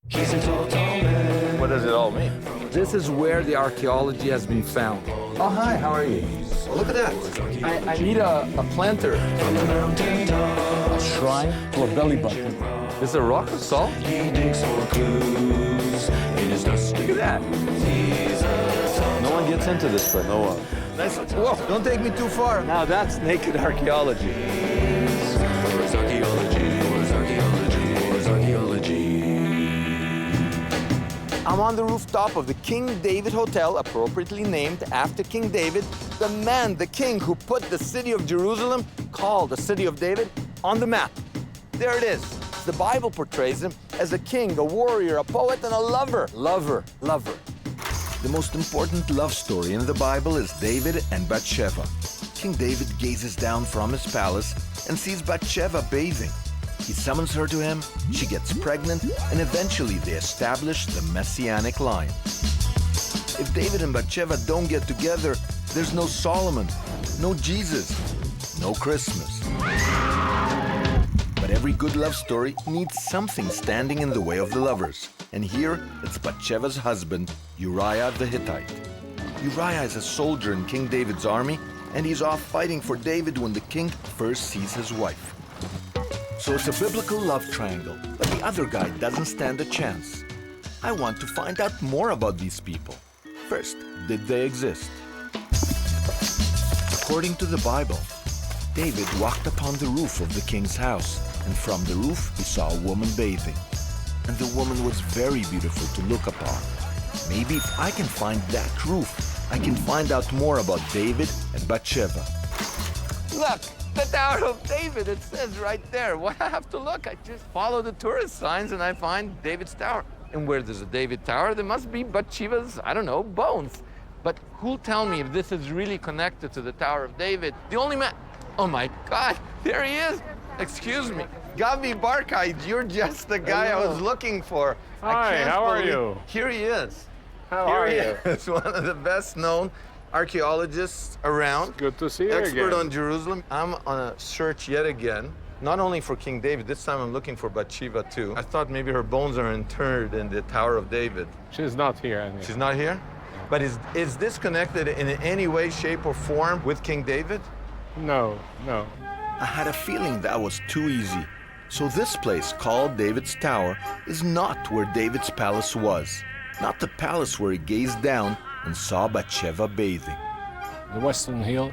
He's a tall man. What does it all mean? This is where the archaeology has been found. Oh, hi, how are you? Oh, look at that. I need a planter. A Shrine to a belly button. Is it rock or salt? He digs for clues in his dusty. Look at that. No one gets into this, but no one. Nice. Whoa, don't take me too far. Now that's naked archaeology. Where's archaeology? Where's archaeology? Where's archaeology? I'm on the rooftop of the King David Hotel, appropriately named after King David, the man, the king who put the city of Jerusalem, called the city of David, on the map. There it is. The Bible portrays him as a king, a warrior, a poet, and a lover. Lover. The most important love story in the Bible is David and Bathsheba. King David gazes down from his palace and sees Bathsheba bathing. He summons her to him, she gets pregnant, and eventually they establish the Messianic line. If David and Bathsheba don't get together, there's no Solomon, no Jesus, no Christmas. But every good love story needs something standing in the way of the lovers. And here, it's Bathsheba's husband, Uriah the Hittite. Uriah is a soldier in King David's army, and he's off fighting for David when the king first sees his wife. So it's a biblical love triangle, but the other guy doesn't stand a chance. I want to find out more about these people. First, did they exist? According to the Bible, David walked upon the roof of the king's house, and from the roof he saw a woman bathing. And the woman was very beautiful to look upon. Maybe if I can find that roof, I can find out more about David and Bathsheba. Look, the Tower of David, it says right there. Why I have to look? I just follow the tourist signs and I find David's Tower. And where there's a David Tower, there must be Bathsheba's, I don't know, bones. But who'll tell me if this is really connected to the Tower of David? The only man, oh my God, there he is. Excuse me. Gabi Barkay, you're just the guy I was looking for. Hi, how are you? Here he is. How are you? It's one of the best known archaeologists around. Good to see you Expert again. on Jerusalem. I'm on a search yet again, not only for King David, this time I'm looking for Bathsheba too. I thought maybe her bones are interred in the Tower of David. She's not here anymore. She's not here? But is this connected in any way, shape, or form with King David? No. I had a feeling that was too easy. So this place, called David's Tower, is not where David's palace was. Not the palace where he gazed down and saw Bathsheba bathing. The Western Hill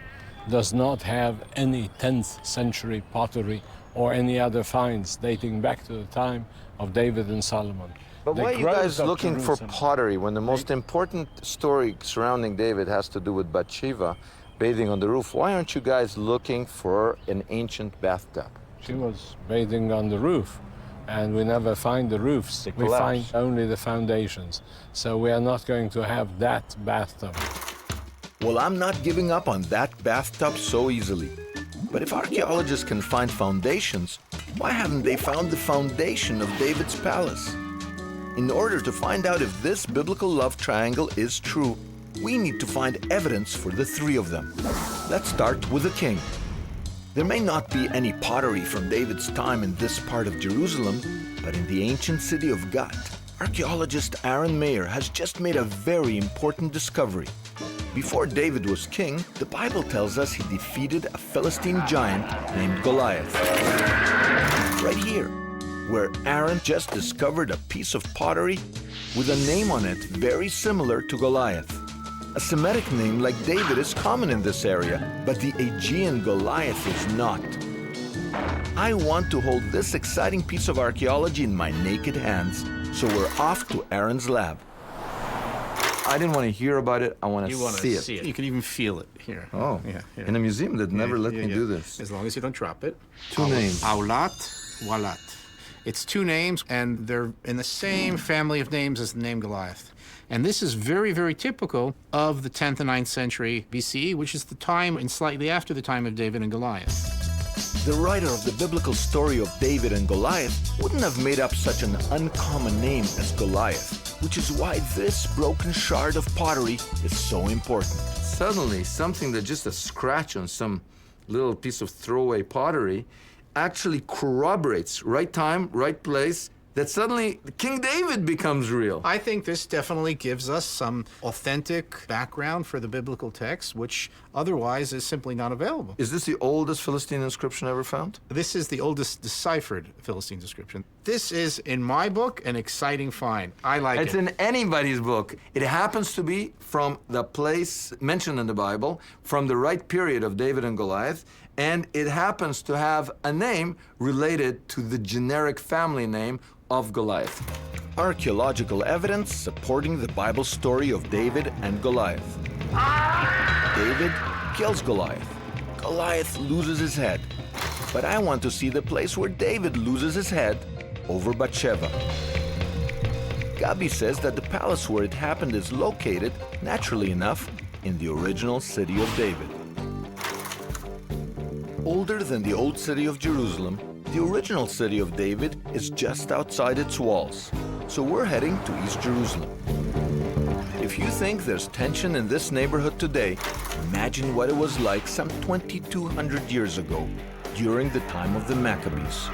does not have any 10th century pottery or any other finds dating back to the time of David and Solomon. But why are you guys looking for Jerusalem- pottery when the most important story surrounding David has to do with Bathsheba bathing on the roof? Why aren't you guys looking for an ancient bathtub? She was bathing on the roof, and we never find the roofs. They We find collapse. only the foundations. So we are not going to have that bathtub. Well, I'm not giving up on that bathtub so easily. But if archaeologists can find foundations, why haven't they found the foundation of David's palace? In order to find out if this biblical love triangle is true, we need to find evidence for the three of them. Let's start with the king. There may not be any pottery from David's time in this part of Jerusalem, but in the ancient city of Gath, archaeologist Aaron Mayer has just made a very important discovery. Before David was king, the Bible tells us he defeated a Philistine giant named Goliath. Right here, where Aaron just discovered a piece of pottery with a name on it very similar to Goliath. A Semitic name like David is common in this area, but the Aegean Goliath is not. I want to hold this exciting piece of archaeology in my naked hands, so we're off to Aaron's lab. I didn't want to hear about it, I want to see it. You can even feel it here. Oh, yeah. in a museum that never let me do this. As long as you don't drop it. Two names. Aulat, Walat. It's two names, and they're in the same family of names as the name Goliath. And this is very, very typical of the 10th and 9th century BCE, which is the time and slightly after the time of David and Goliath. The writer of the biblical story of David and Goliath wouldn't have made up such an uncommon name as Goliath, which is why this broken shard of pottery is so important. Suddenly, something that's just a scratch on some little piece of throwaway pottery actually corroborates right time, right place, that suddenly King David becomes real. I think this definitely gives us some authentic background for the biblical text, which otherwise is simply not available. Is this the oldest Philistine inscription ever found? This is the oldest deciphered Philistine inscription. This is, in my book, an exciting find. I like It's it. in anybody's book. It happens to be from the place mentioned in the Bible, from the right period of David and Goliath, and it happens to have a name related to the generic family name of Goliath. Archaeological evidence supporting the Bible story of David and Goliath. David kills Goliath. Goliath loses his head. But I want to see the place where David loses his head over Bathsheba. Gabi says that the palace where it happened is located, naturally enough, in the original city of David. Older than the old city of Jerusalem, the original city of David is just outside its walls. So we're heading to East Jerusalem. If you think there's tension in this neighborhood today, imagine what it was like some 2,200 years ago, during the time of the Maccabees.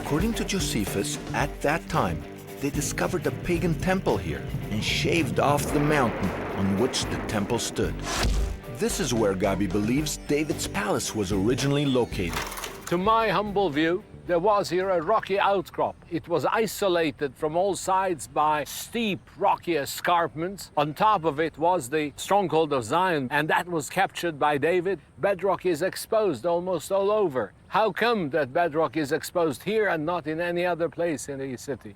According to Josephus, at that time, they discovered a pagan temple here and shaved off the mountain on which the temple stood. This is where Gabi believes David's palace was originally located. To my humble view, there was here a rocky outcrop. It was isolated from all sides by steep, rocky escarpments. On top of it was the stronghold of Zion, and that was captured by David. Bedrock is exposed almost all over. How come that bedrock is exposed here and not in any other place in the city?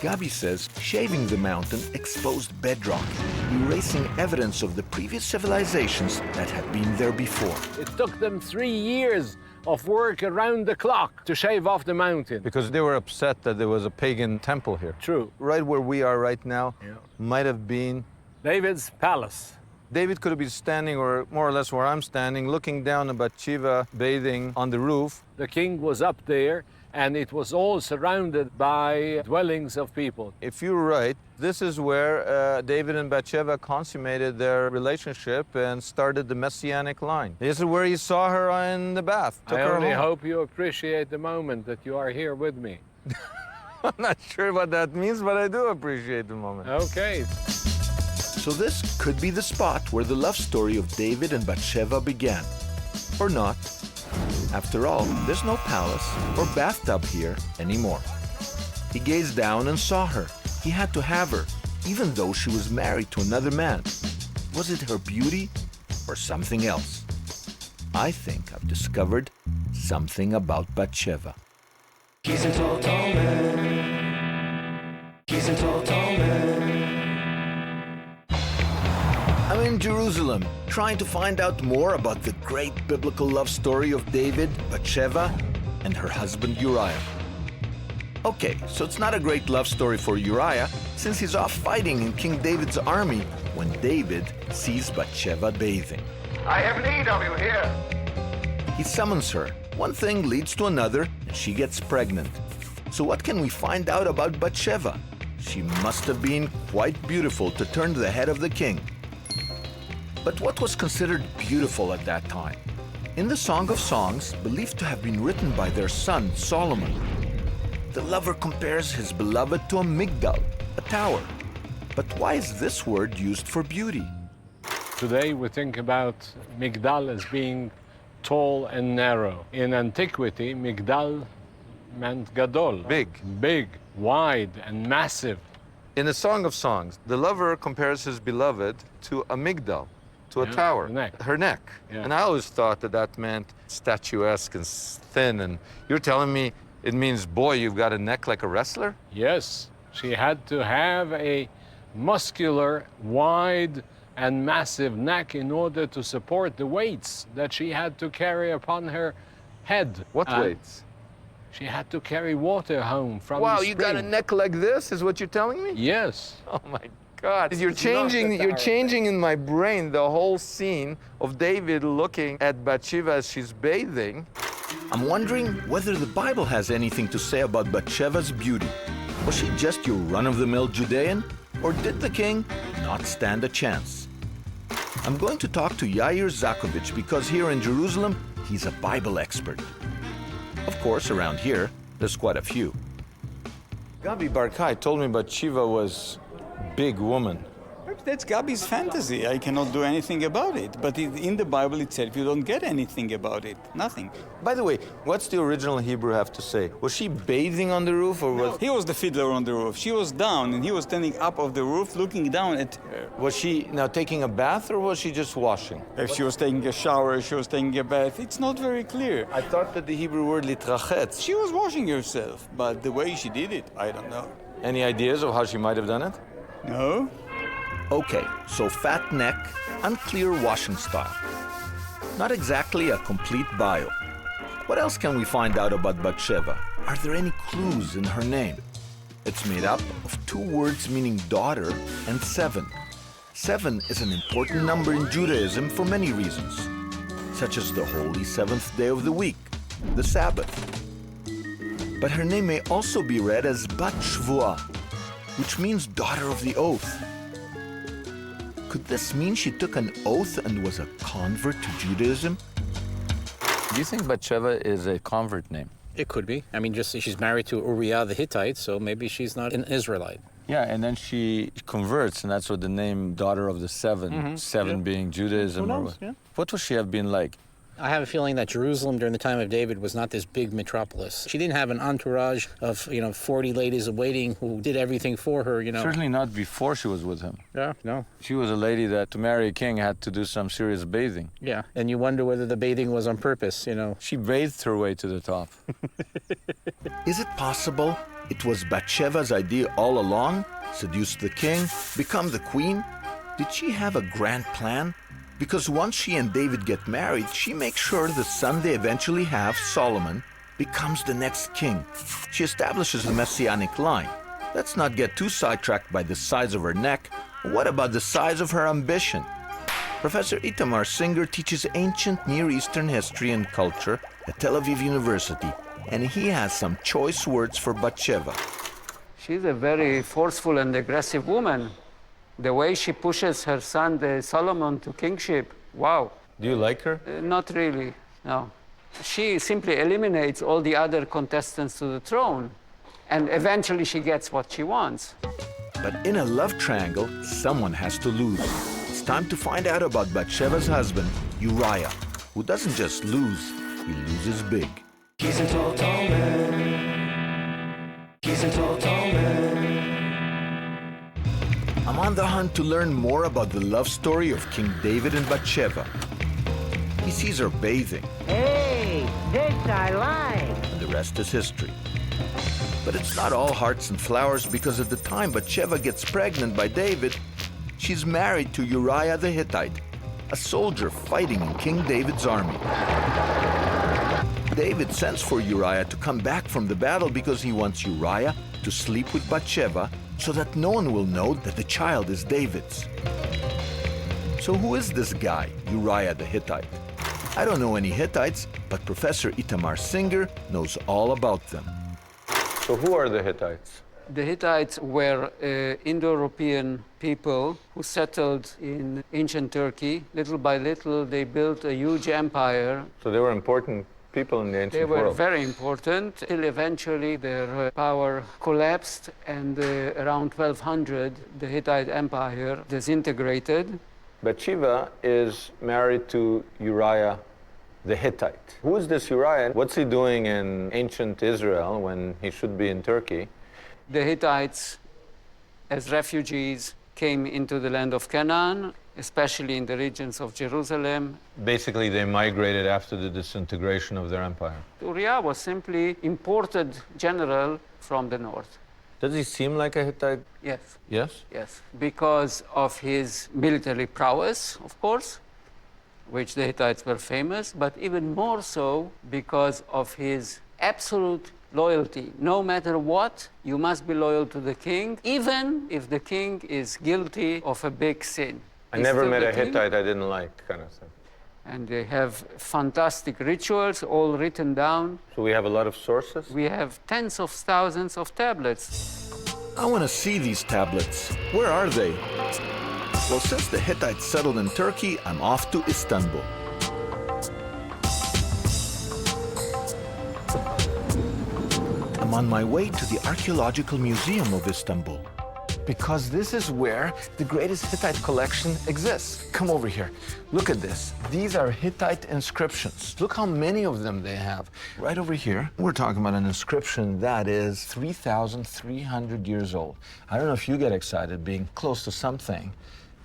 Gabi says shaving the mountain exposed bedrock, erasing evidence of the previous civilizations that had been there before. It took them 3 years of work around the clock to shave off the mountain. Because they were upset that there was a pagan temple here. True. Right where we are right now might have been. David's palace. David could have been standing, or more or less where I'm standing, looking down at Bathsheba bathing on the roof. The king was up there, and it was all surrounded by dwellings of people. If you're right, this is where David and Bathsheba consummated their relationship and started the Messianic line. This is where he saw her in the bath. Took I her only home. hope you appreciate the moment that you are here with me. I'm not sure what that means, but I do appreciate the moment. Okay. So this could be the spot where the love story of David and Bathsheba began. Or not. After all, there's no palace or bathtub here anymore. He gazed down and saw her. He had to have her, even though she was married to another man. Was it her beauty or something else? I think I've discovered something about Bathsheba. He's a tall, tall man. He's a tall, tall man. I'm in Jerusalem, trying to find out more about the great biblical love story of David, Bathsheba, and her husband Uriah. Okay, so it's not a great love story for Uriah, since he's off fighting in King David's army when David sees Bathsheba bathing. I have need of you here. He summons her. One thing leads to another, and she gets pregnant. So what can we find out about Bathsheba? She must have been quite beautiful to turn the head of the king. But what was considered beautiful at that time? In the Song of Songs, believed to have been written by their son, Solomon, the lover compares his beloved to a migdal, a tower. But why is this word used for beauty? Today we think about Migdal as being tall and narrow. In antiquity, Migdal meant gadol. Big, wide, and massive. In the Song of Songs, the lover compares his beloved to a migdal, to a tower. the neck. Her neck. Yeah. And I always thought that that meant statuesque and thin. And you're telling me it means, boy, you've got a neck like a wrestler? Yes, she had to have a muscular, wide, and massive neck in order to support the weights that she had to carry upon her head. What And weights? She had to carry water home from Wow, the you got a spring. neck like this, is what you're telling me? Yes. Oh my God. You're It's not the you're tower. changing in my brain the whole scene of David looking at Bathsheba as she's bathing. I'm wondering whether the Bible has anything to say about Bathsheba's beauty. Was she just your run-of-the-mill Judean, or did the king not stand a chance? I'm going to talk to Yair Zakovich because here in Jerusalem, he's a Bible expert. Of course, around here, There's quite a few. Gabi Barkai told me Bathsheba was big woman. That's Gabi's fantasy. I cannot do anything about it. But in the Bible itself, you don't get anything about it. Nothing. By the way, what's the original Hebrew have to say? Was she bathing on the roof or was... He was the fiddler on the roof. She was down, and he was standing up of the roof looking down at her. Was she now taking a bath or was she just washing? If she was taking a shower, if she was taking a bath, it's not very clear. I thought that the Hebrew word litrachetz. She was washing herself, but the way she did it, I don't know. Any ideas of how she might have done it? No? Okay, so fat neck, unclear washing style. Not exactly a complete bio. What else can we find out about Bathsheba? Are there any clues in her name? It's made up of two words meaning daughter and 7. 7 is an important number in Judaism for many reasons, such as the holy 7th day of the week, the Sabbath. But her name may also be read as Bat Shvuah, which means daughter of the oath. Could this mean she took an oath and was a convert to Judaism? Do you think Bathsheba is a convert name? It could be. I mean, just she's married to Uriah the Hittite, so maybe she's not an Israelite. Yeah, and then she converts, and that's what the name daughter of the 7, 7 being Judaism. Who knows? Or Yeah. what would she have been like? I have a feeling that Jerusalem during the time of David was not this big metropolis. She didn't have an entourage of, 40 ladies in waiting who did everything for her, Certainly not before she was with him. Yeah, no. She was a lady that to marry a king had to do some serious bathing. Yeah, and you wonder whether the bathing was on purpose, She bathed her way to the top. Is it possible it was Bathsheba's idea all along? Seduce the king, become the queen? Did she have a grand plan? Because once she and David get married, she makes sure the son they eventually have, Solomon, becomes the next king. She establishes the Messianic line. Let's not get too sidetracked by the size of her neck. What about the size of her ambition? Professor Itamar Singer teaches ancient Near Eastern history and culture at Tel Aviv University, and he has some choice words for Bathsheba. She's a very forceful and aggressive woman. The way she pushes her son, Solomon, to kingship, wow. Do you like her? Not really, no. She simply eliminates all the other contestants to the throne, and eventually she gets what she wants. But in a love triangle, someone has to lose. It's time to find out about Bathsheba's husband, Uriah, who doesn't just lose, he loses big. He's a tall, tall man. He's a tall, tall man. I'm on the hunt to learn more about the love story of King David and Bathsheba. He sees her bathing. Hey, this I like. And the rest is history. But it's not all hearts and flowers, because at the time Bathsheba gets pregnant by David, she's married to Uriah the Hittite, a soldier fighting in King David's army. David sends for Uriah to come back from the battle because he wants Uriah to sleep with Bathsheba so that no one will know that the child is David's. So who is this guy, Uriah the Hittite? I don't know any Hittites, but Professor Itamar Singer knows all about them. So who are the Hittites? The Hittites were Indo-European people who settled in ancient Turkey. Little by little, they built a huge empire. So they were important people in the ancient world. They were very important, till eventually their power collapsed, and around 1200, the Hittite Empire disintegrated. Bathsheba is married to Uriah the Hittite. Who is this Uriah? What's he doing in ancient Israel when he should be in Turkey? The Hittites, as refugees, came into the land of Canaan, especially in the regions of Jerusalem. Basically, they migrated after the disintegration of their empire. Uriah was simply imported general from the north. Does he seem like a Hittite? Yes. Yes? Yes, because of his military prowess, of course, which the Hittites were famous, but even more so because of his absolute loyalty. No matter what, you must be loyal to the king, even if the king is guilty of a big sin. I He's never still met the a king, Hittite I didn't like, kind of thing. and they have fantastic rituals, all written down. So we have a lot of sources? We have tens of thousands of tablets. I want to see these tablets. Where are they? Well, since the Hittites settled in Turkey, I'm off to Istanbul. I'm on my way to the Archaeological Museum of Istanbul. Because this is where the greatest Hittite collection exists. Come over here. Look at this. These are Hittite inscriptions. Look how many of them they have. Right over here, we're talking about an inscription that is 3,300 years old. I don't know if you get excited being close to something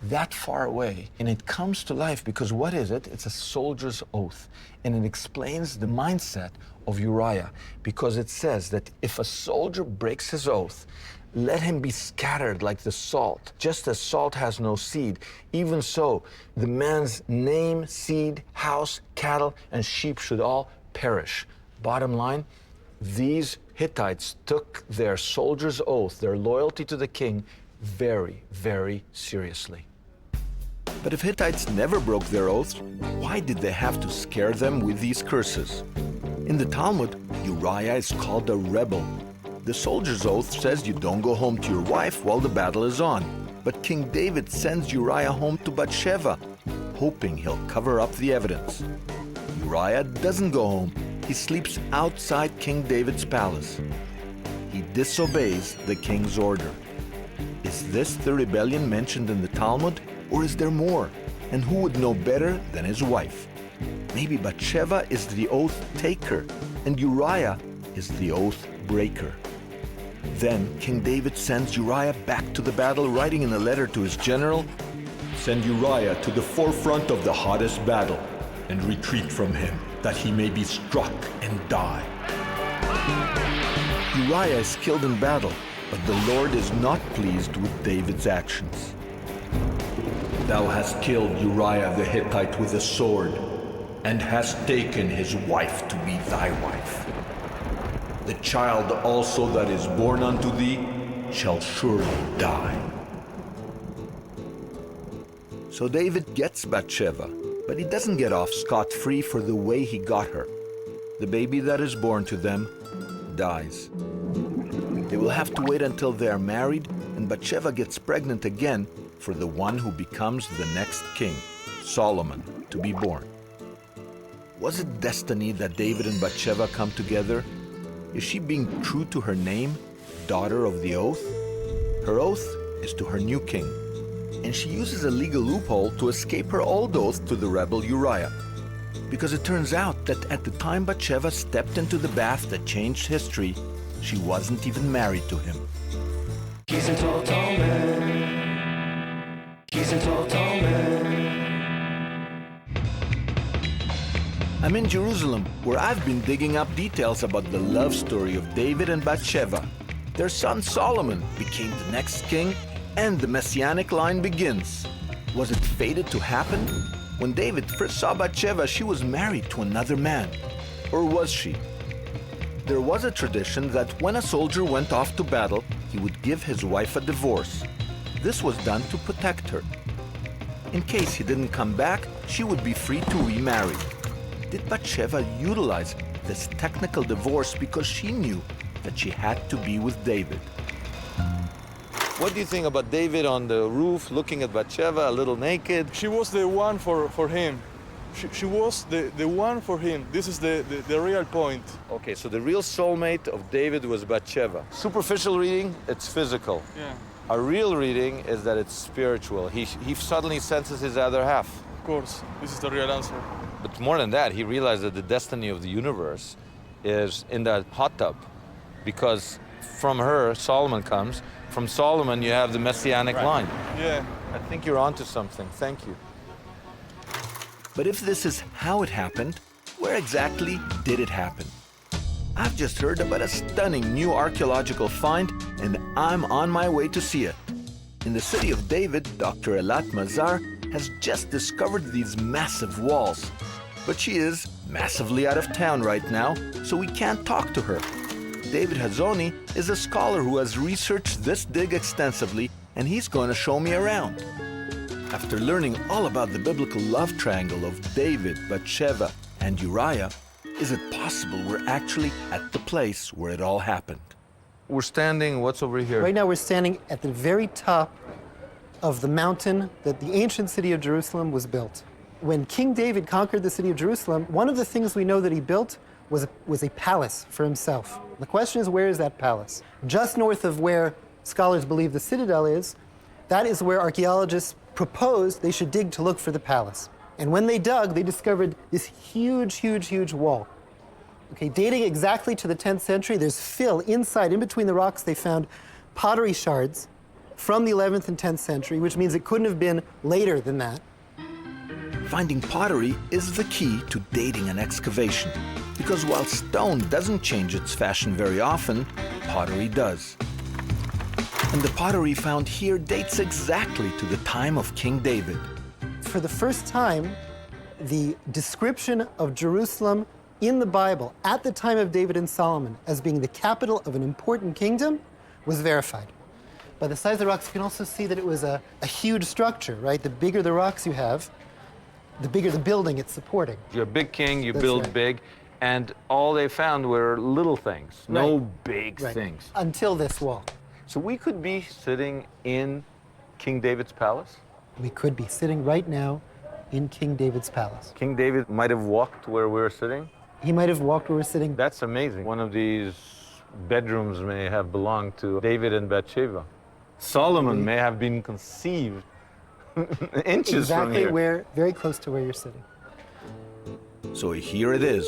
that far away, and it comes to life because what is it? It's a soldier's oath, and it explains the mindset of Uriah, because it says that if a soldier breaks his oath, let him be scattered like the salt. Just as salt has no seed, even so, the man's name, seed, house, cattle, and sheep should all perish. Bottom line, these Hittites took their soldier's oath, their loyalty to the king, very, very seriously. But if Hittites never broke their oaths, why did they have to scare them with these curses? In the Talmud, Uriah is called a rebel. The soldier's oath says you don't go home to your wife while the battle is on. But King David sends Uriah home to Bathsheba, hoping he'll cover up the evidence. Uriah doesn't go home. He sleeps outside King David's palace. He disobeys the king's order. Is this the rebellion mentioned in the Talmud, or is there more? And who would know better than his wife? Maybe Bathsheba is the oath taker, and Uriah is the oath breaker. Then King David sends Uriah back to the battle, writing in a letter to his general, "Send Uriah to the forefront of the hottest battle, and retreat from him, that he may be struck and die." Uriah is killed in battle, but the Lord is not pleased with David's actions. "Thou hast killed Uriah the Hittite with a sword, and hast taken his wife to be thy wife. The child also that is born unto thee shall surely die." So David gets Bathsheba, but he doesn't get off scot-free for the way he got her. The baby that is born to them dies. They will have to wait until they are married, and Bathsheba gets pregnant again for the one who becomes the next king, Solomon, to be born. Was it destiny that David and Bathsheba come together? Is she being true to her name, daughter of the oath? Her oath is to her new king, and she uses a legal loophole to escape her old oath to the rebel Uriah. Because it turns out that at the time Bathsheba stepped into the bath that changed history, she wasn't even married to him. He's a tall, tall man. He's a tall, tall man. I'm in Jerusalem, where I've been digging up details about the love story of David and Bathsheba. Their son Solomon became the next king, and the Messianic line begins. Was it fated to happen? When David first saw Bathsheba, she was married to another man. Or was she? There was a tradition that when a soldier went off to battle, he would give his wife a divorce. This was done to protect her. In case he didn't come back, she would be free to remarry. Did Bathsheba utilize this technical divorce because she knew that she had to be with David? What do you think about David on the roof looking at Bathsheba a little naked? She was the one for him. She was the one for him. This is the real point. Okay, so the real soulmate of David was Bathsheba. Superficial reading, it's physical. Yeah. A real reading is that it's spiritual. He suddenly senses his other half. Of course, this is the real answer. But more than that, he realized that the destiny of the universe is in that hot tub. Because from her, Solomon comes. From Solomon, you have the Messianic line. Yeah. I think you're onto something. Thank you. But if this is how it happened, where exactly did it happen? I've just heard about a stunning new archaeological find, and I'm on my way to see it. In the city of David, Dr. Elat Mazar has just discovered these massive walls. But she is massively out of town right now, so we can't talk to her. David Hazoni is a scholar who has researched this dig extensively, and he's going to show me around. After learning all about the biblical love triangle of David, Bathsheba, and Uriah, is it possible we're actually at the place where it all happened? We're standing, what's over here? Right now we're standing at the very top of the mountain that the ancient city of Jerusalem was built. When King David conquered the city of Jerusalem, one of the things we know that he built was a palace for himself. The question is, where is that palace? Just north of where scholars believe the citadel is, that is where archaeologists proposed they should dig to look for the palace. And when they dug, they discovered this huge, huge, huge wall. Okay, dating exactly to the 10th century, there's fill inside, in between the rocks. They found pottery shards from the 11th and 10th century, which means it couldn't have been later than that. Finding pottery is the key to dating an excavation, because while stone doesn't change its fashion very often, pottery does. And the pottery found here dates exactly to the time of King David. For the first time, the description of Jerusalem in the Bible at the time of David and Solomon as being the capital of an important kingdom was verified. By the size of the rocks, you can also see that it was a huge structure, right? The bigger the rocks you have, the bigger the building it's supporting. You're a big king, you That's build right. big, and all they found were little things, no big Right. things. Until this wall. So we could be sitting in King David's palace? We could be sitting right now in King David's palace. King David might have walked where we're sitting? He might have walked where we're sitting. That's amazing. One of these bedrooms may have belonged to David and Bathsheba. Solomon may have been conceived inches from exactly here. where, very close to where you're sitting. So here it is.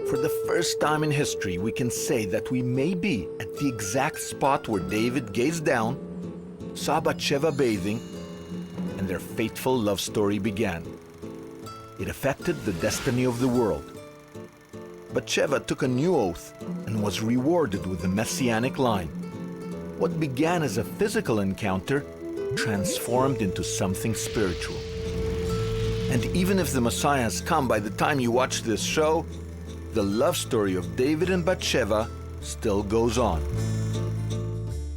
For the first time in history, we can say that we may be at the exact spot where David gazed down, saw Bathsheba bathing, and their fateful love story began. It affected the destiny of the world. Bathsheba took a new oath and was rewarded with the Messianic line. What began as a physical encounter transformed into something spiritual. And even if the Messiah has come by the time you watch this show, the love story of David and Bathsheba still goes on.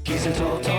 He's a tall, tall